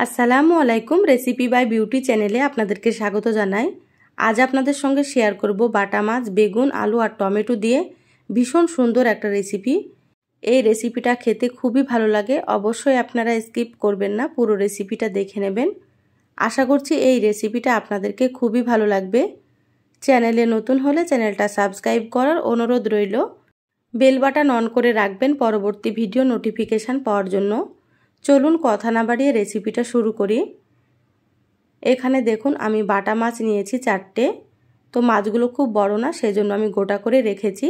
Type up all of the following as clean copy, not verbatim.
আসসালামু আলাইকুম। Recipe by beauty চ্যানেলে আপনাদেরকে স্বাগত জানাই। আজ আপনাদের সঙ্গে শেয়ার করব বাটা মাছ, বেগুন, আলু আর টমেটো দিয়ে ভীষণ সুন্দর একটা রেসিপি। এই রেসিপিটা খেতে খুবই ভালো লাগে। অবশ্যই আপনারা স্কিপ করবেন না, পুরো রেসিপিটা দেখে নেবেন। আশা করছি এই রেসিপিটা আপনাদেরকে খুবই ভালো লাগবে। চ্যানেলে নতুন হলে চ্যানেলটা সাবস্ক্রাইব করার অনুরোধ রইল। বেল বাটন অন করে রাখবেন পরবর্তী ভিডিও নোটিফিকেশান পাওয়ার জন্য। চলুন কথা না বাড়িয়ে রেসিপিটা শুরু করি। এখানে দেখুন আমি বাটা মাছ নিয়েছি 4টে। তো মাছগুলো খুব বড় না, সেজন্য আমি গোটা করে রেখেছি।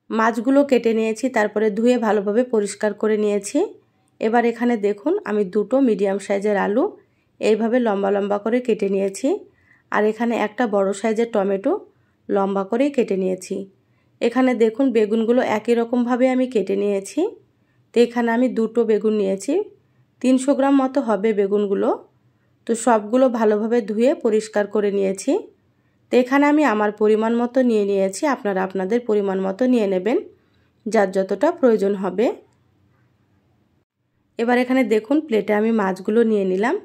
মাছগুলো কেটে নিয়েছি, তারপরে ধুয়ে ভালোভাবে পরিষ্কার করে নিয়েছি। এবার এখানে দেখুন আমি 2টো মিডিয়াম সাইজের আলু এইভাবে লম্বা লম্বা করে কেটে নিয়েছি। আর এখানে একটা বড় সাইজের টমেটো লম্বা করে কেটে নিয়েছি। এখানে দেখুন বেগুনগুলো একই রকমভাবে আমি কেটে নিয়েছি। তো এখানে আমি 2টো বেগুন নিয়েছি, 300 গ্রাম মতো হবে বেগুনগুলো। তো সবগুলো ভালোভাবে ধুয়ে পরিষ্কার করে নিয়েছি। তো এখানে আমি আমার পরিমাণ মতো নিয়ে নিয়েছি, আপনারা আপনাদের পরিমাণ মতো নিয়ে নেবেন, যার যতটা প্রয়োজন হবে। এবার এখানে দেখুন প্লেটে আমি মাছগুলো নিয়ে নিলাম।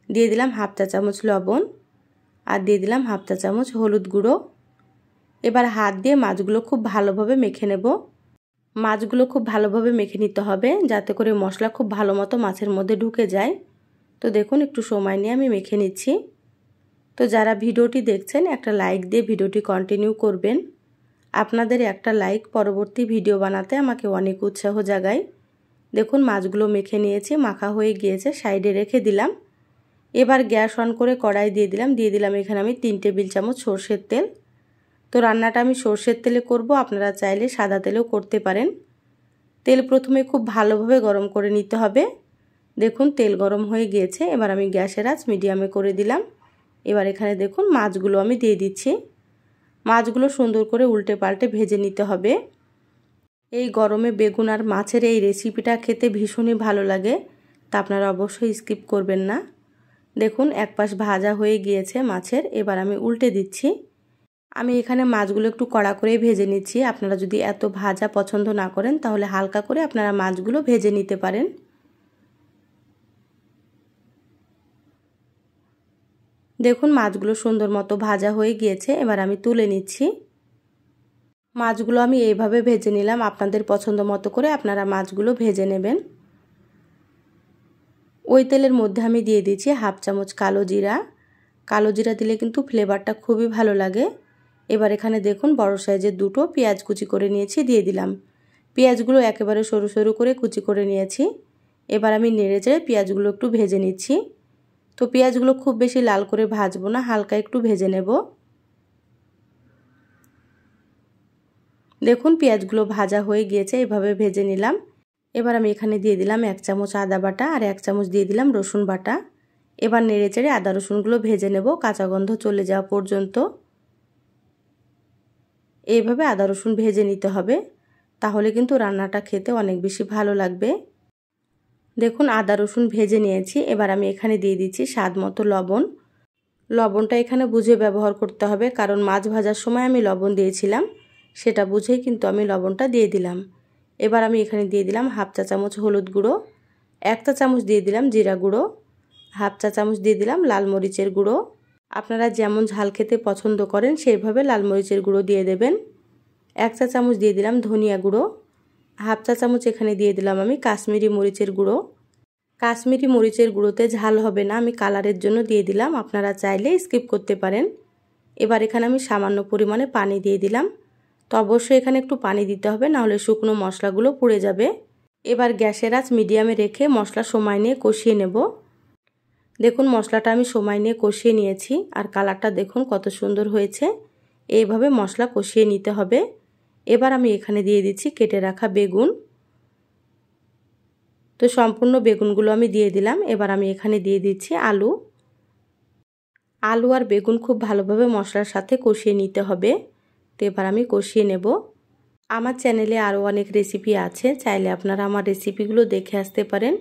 দিয়ে দিলাম হাফ চা চামচ লবণ আর দিয়ে দিলাম হাফ চা চামচ হলুদ গুঁড়ো। এবার হাত দিয়ে মাছগুলো খুব ভালোভাবে মেখে নেব। মাছগুলো খুব ভালোভাবে মেখে নিতে হবে, যাতে করে মশলা খুব ভালো মতো মাছের মধ্যে ঢুকে যায়। তো দেখুন একটু সময় নিয়ে আমি মেখে নিচ্ছি। তো যারা ভিডিওটি দেখছেন একটা লাইক দিয়ে ভিডিওটি কন্টিনিউ করবেন। আপনাদের একটা লাইক পরবর্তী ভিডিও বানাতে আমাকে অনেক উৎসাহ জাগায়। দেখুন মাছগুলো মেখে নিয়েছি, মাখা হয়ে গিয়েছে, সাইডে রেখে দিলাম। এবার গ্যাস অন করে কড়াই দিয়ে দিলাম এখানে আমি 3 টেবিল চামচ সরষের তেল। তো রান্নাটা আমি সরষের তেলে করব, আপনারা চাইলে সাদা তেলেও করতে পারেন। তেল প্রথমে খুব ভালোভাবে গরম করে নিতে হবে। দেখুন তেল গরম হয়ে গিয়েছে, এবার আমি গ্যাসের আঁচ মিডিয়ামে করে দিলাম। এবার এখানে দেখুন মাছগুলো আমি দিয়ে দিচ্ছি। মাছগুলো সুন্দর করে উল্টে পাল্টে ভেজে নিতে হবে। এই গরমে বেগুন আর মাছের এই রেসিপিটা খেতে ভীষণই ভালো লাগে, তা আপনারা অবশ্যই স্কিপ করবেন না। দেখুন এক পাশ ভাজা হয়ে গিয়েছে মাছের, এবার আমি উল্টে দিচ্ছি। আমি এখানে মাছগুলো একটু কড়া করে ভেজে নিচ্ছি। আপনারা যদি এত ভাজা পছন্দ না করেন তাহলে হালকা করে আপনারা মাছগুলো ভেজে নিতে পারেন। দেখুন মাছগুলো সুন্দর মতো ভাজা হয়ে গিয়েছে, এবার আমি তুলে নিচ্ছি। মাছগুলো আমি এইভাবে ভেজে নিলাম, আপনাদের পছন্দ মতো করে আপনারা মাছগুলো ভেজে নেবেন। ওই তেলের মধ্যে আমি দিয়ে দিচ্ছি হাফ চামচ কালো জিরা। কালো জিরা দিলে কিন্তু ফ্লেভারটা খুবই ভালো লাগে। এবার এখানে দেখুন বড় সাইজের 2টো পেঁয়াজ কুচি করে নিয়েছি, দিয়ে দিলাম। পেঁয়াজগুলো একেবারে সরু সরু করে কুচি করে নিয়েছি। এবার আমি নেড়ে চেড়ে পেঁয়াজগুলো একটু ভেজে নিচ্ছি। তো পেঁয়াজগুলো খুব বেশি লাল করে ভাজবো না, হালকা একটু ভেজে নেব। দেখুন পেঁয়াজগুলো ভাজা হয়ে গিয়েছে, এভাবে ভেজে নিলাম। এবার আমি এখানে দিয়ে দিলাম 1 চামচ আদা বাটা আর 1 চামচ দিয়ে দিলাম রসুন বাটা। এবার নেড়ে চেড়ে আদা রসুনগুলো ভেজে নেব কাঁচা গন্ধ চলে যাওয়া পর্যন্ত। এইভাবে আদা রসুন ভেজে নিতে হবে, তাহলে কিন্তু রান্নাটা খেতে অনেক বেশি ভালো লাগবে। দেখুন আদা রসুন ভেজে নিয়েছি। এবার আমি এখানে দিয়ে দিচ্ছি স্বাদ মতো লবণ। লবণটা এখানে বুঝে ব্যবহার করতে হবে, কারণ মাছ ভাজার সময় আমি লবণ দিয়েছিলাম, সেটা বুঝেই কিন্তু আমি লবণটা দিয়ে দিলাম। এবার আমি এখানে দিয়ে দিলাম হাফ চা চামচ হলুদ গুঁড়ো, 1 চা চামচ দিয়ে দিলাম জিরা গুঁড়ো, হাফ চা চামচ দিয়ে দিলাম লাল মরিচের গুঁড়ো। আপনারা যেমন ঝাল খেতে পছন্দ করেন সেইভাবে লাল মরিচের গুঁড়ো দিয়ে দেবেন। 1 চা চামচ দিয়ে দিলাম ধনিয়া গুঁড়ো, হাফ চা চামচ এখানে দিয়ে দিলাম আমি কাশ্মীরি মরিচের গুঁড়ো। কাশ্মীরি মরিচের গুঁড়োতে ঝাল হবে না, আমি কালারের জন্য দিয়ে দিলাম, আপনারা চাইলে স্কিপ করতে পারেন। এবার এখানে আমি সামান্য পরিমাণে পানি দিয়ে দিলাম। তো অবশ্যই এখানে একটু পানি দিতে হবে, নাহলে শুকনো মশলাগুলো পুড়ে যাবে। এবার গ্যাসের আঁচ মিডিয়ামে রেখে মশলা সময় নিয়ে কষিয়ে নেব। দেখুন মশলাটা আমি সময় নিয়ে কষিয়ে নিয়েছি, আর কালারটা দেখুন কত সুন্দর হয়েছে। এইভাবে মশলা কষিয়ে নিতে হবে। এবার আমি এখানে দিয়ে দিচ্ছি কেটে রাখা বেগুন। তো সম্পূর্ণ বেগুনগুলো আমি দিয়ে দিলাম। এবার আমি এখানে দিয়ে দিচ্ছি আলু। আলু আর বেগুন খুব ভালোভাবে মশলার সাথে কষিয়ে নিতে হবে। তো এবার আমি কষিয়ে নেব। আমার চ্যানেলে আরও অনেক রেসিপি আছে, চাইলে আপনারা আমার রেসিপিগুলো দেখে আসতে পারেন।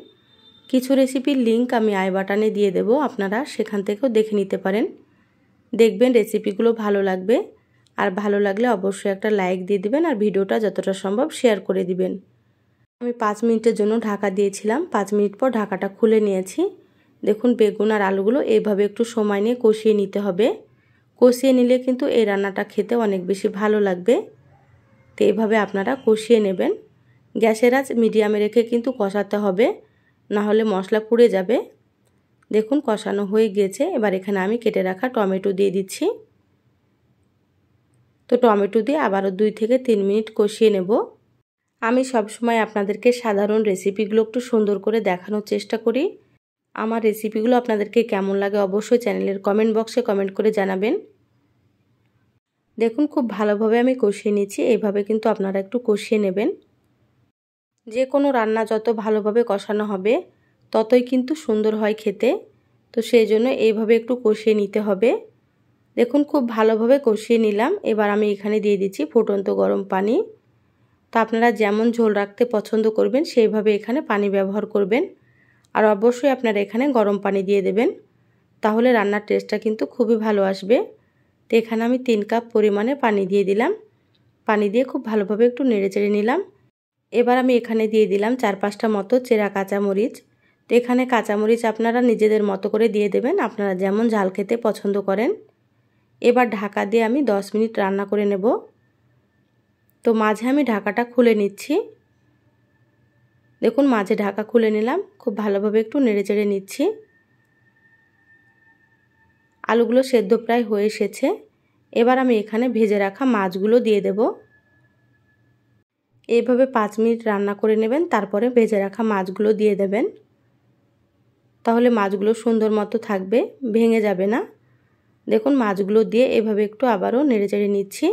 কিছু রেসিপির লিংক আমি আই বাটনে দিয়ে দেব, আপনারা সেখান থেকেও দেখে নিতে পারেন। দেখবেন রেসিপিগুলো ভালো লাগবে, আর ভালো লাগলে অবশ্যই একটা লাইক দিয়ে দিবেন, আর ভিডিওটা যতটা সম্ভব শেয়ার করে দিবেন। আমি 5 মিনিটের জন্য ঢাকা দিয়েছিলাম, 5 মিনিট পর ঢাকাটা খুলে নিয়েছি। দেখুন বেগুন আর আলুগুলো এইভাবে একটু সময় নিয়ে কষিয়ে নিতে হবে। কষিয়ে নিলে কিন্তু এই রান্নাটা খেতে অনেক বেশি ভালো লাগবে। তো এইভাবে আপনারা কষিয়ে নেবেন। গ্যাসের আঁচ মিডিয়ামে রেখে কিন্তু কষাতে হবে, না হলে মশলা পুড়ে যাবে। দেখুন কষানো হয়ে গিয়েছে। এবার এখানে আমি কেটে রাখা টমেটো দিয়ে দিচ্ছি। তো টমেটো দিয়ে আবারও 2 থেকে 3 মিনিট কষিয়ে নেব। আমি সবসময় আপনাদেরকে সাধারণ রেসিপিগুলো একটু সুন্দর করে দেখানোর চেষ্টা করি। আমার রেসিপিগুলো আপনাদেরকে কেমন লাগে অবশ্যই চ্যানেলের কমেন্ট বক্সে কমেন্ট করে জানাবেন। দেখুন খুব ভালোভাবে আমি কষিয়ে নিচ্ছি। এইভাবে কিন্তু আপনারা একটু কষিয়ে নেবেন। যে কোনো রান্না যত ভালোভাবে কষানো হবে ততই কিন্তু সুন্দর হয় খেতে। তো সেই জন্য এইভাবে একটু কষিয়ে নিতে হবে। দেখুন খুব ভালোভাবে কষিয়ে নিলাম। এবার আমি এখানে দিয়ে দিচ্ছি ফুটন্ত গরম পানি। তো আপনারা যেমন ঝোল রাখতে পছন্দ করবেন সেইভাবে এখানে পানি ব্যবহার করবেন। আর অবশ্যই আপনারা এখানে গরম পানি দিয়ে দেবেন, তাহলে রান্নার টেস্টটা কিন্তু খুবই ভালো আসবে। তো এখানে আমি 3 কাপ পরিমাণে পানি দিয়ে দিলাম। পানি দিয়ে খুব ভালোভাবে একটু নেড়েচেড়ে নিলাম। এবার আমি এখানে দিয়ে দিলাম 4-5টা মতো চেরা কাঁচামরিচ। তো এখানে কাঁচামরিচ আপনারা নিজেদের মতো করে দিয়ে দেবেন, আপনারা যেমন ঝাল খেতে পছন্দ করেন। এবার ঢাকা দিয়ে আমি 10 মিনিট রান্না করে নেব। তো মাঝে আমি ঢাকাটা খুলে নিচ্ছি। দেখুন মাঝে ঢাকা খুলে নিলাম। খুব ভালোভাবে একটু নেড়েচেড়ে নিচ্ছি। আলুগুলো সেদ্ধ প্রায় হয়ে এসেছে। এবার আমি এখানে ভেজে রাখা মাছগুলো দিয়ে দেব। এইভাবে 5 মিনিট রান্না করে নেবেন, তারপরে ভেজে রাখা মাছগুলো দিয়ে দেবেন। তাহলে মাছগুলো সুন্দর মতো থাকবে, ভেঙে যাবে না। দেখুন মাছগুলো দিয়ে এভাবে একটু আবারও নেড়েচেড়ে নিচ্ছি।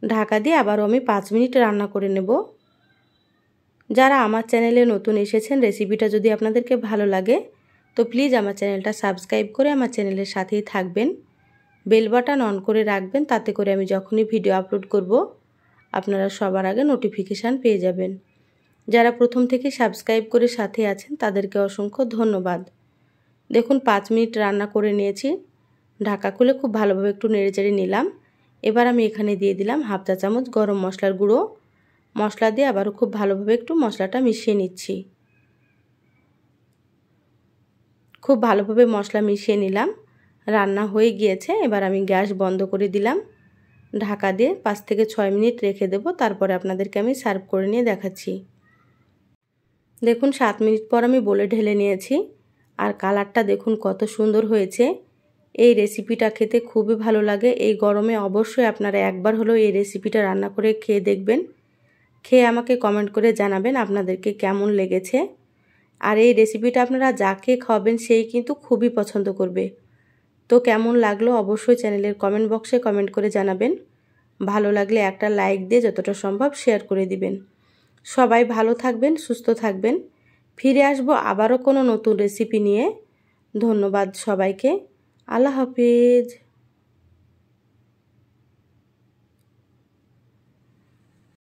ঢাকা দিয়ে আবারও আমি 5 মিনিট রান্না করে নেব। যারা আমার চ্যানেলে নতুন এসেছেন, রেসিপিটা যদি আপনাদেরকে ভালো লাগে তো প্লিজ আমার চ্যানেলটা সাবস্ক্রাইব করে আমার চ্যানেলের সাথেই থাকবেন। বেল বাটন অন করে রাখবেন, তাতে করে আমি যখনই ভিডিও আপলোড করব আপনারা সবার আগে নোটিফিকেশান পেয়ে যাবেন। যারা প্রথম থেকে সাবস্ক্রাইব করে সাথে আছেন তাদেরকে অসংখ্য ধন্যবাদ। দেখুন 5 মিনিট রান্না করে নিয়েছি। ঢাকা খুলে খুব ভালোভাবে একটু নেড়েচেড়ে নিলাম। এবার আমি এখানে দিয়ে দিলাম 1/2 চা চামচ গরম মশলার গুঁড়ো। মশলা দিয়ে আবারও খুব ভালোভাবে একটু মশলাটা মিশিয়ে নিচ্ছি। খুব ভালোভাবে মশলা মিশিয়ে নিলাম। রান্না হয়ে গিয়েছে। এবার আমি গ্যাস বন্ধ করে দিলাম। ঢাকা দিয়ে 5 থেকে 6 মিনিট রেখে দেব, তারপরে আপনাদেরকে আমি সার্ভ করে নিয়ে দেখাচ্ছি। দেখুন 7 মিনিট পর আমি বলে ঢেলে নিয়েছি। আর কালারটা দেখুন কত সুন্দর হয়েছে। এই রেসিপিটা খেতে খুবই ভালো লাগে। এই গরমে অবশ্যই আপনারা একবার হলেও এই রেসিপিটা রান্না করে খেয়ে দেখবেন। খেয়ে আমাকে কমেন্ট করে জানাবেন আপনাদেরকে কেমন লেগেছে। আর এই রেসিপিটা আপনারা যাকে খাওয়াবেন সেই কিন্তু খুবই পছন্দ করবে। তো কেমন লাগলো অবশ্যই চ্যানেলের কমেন্ট বক্সে কমেন্ট করে জানাবেন। ভালো লাগলে একটা লাইক দিয়ে যতটা সম্ভব শেয়ার করে দিবেন। সবাই ভালো থাকবেন, সুস্থ থাকবেন। ফিরে আসবো আবারও কোনো নতুন রেসিপি নিয়ে। ধন্যবাদ সবাইকে। আল্লাহ হাফেজ।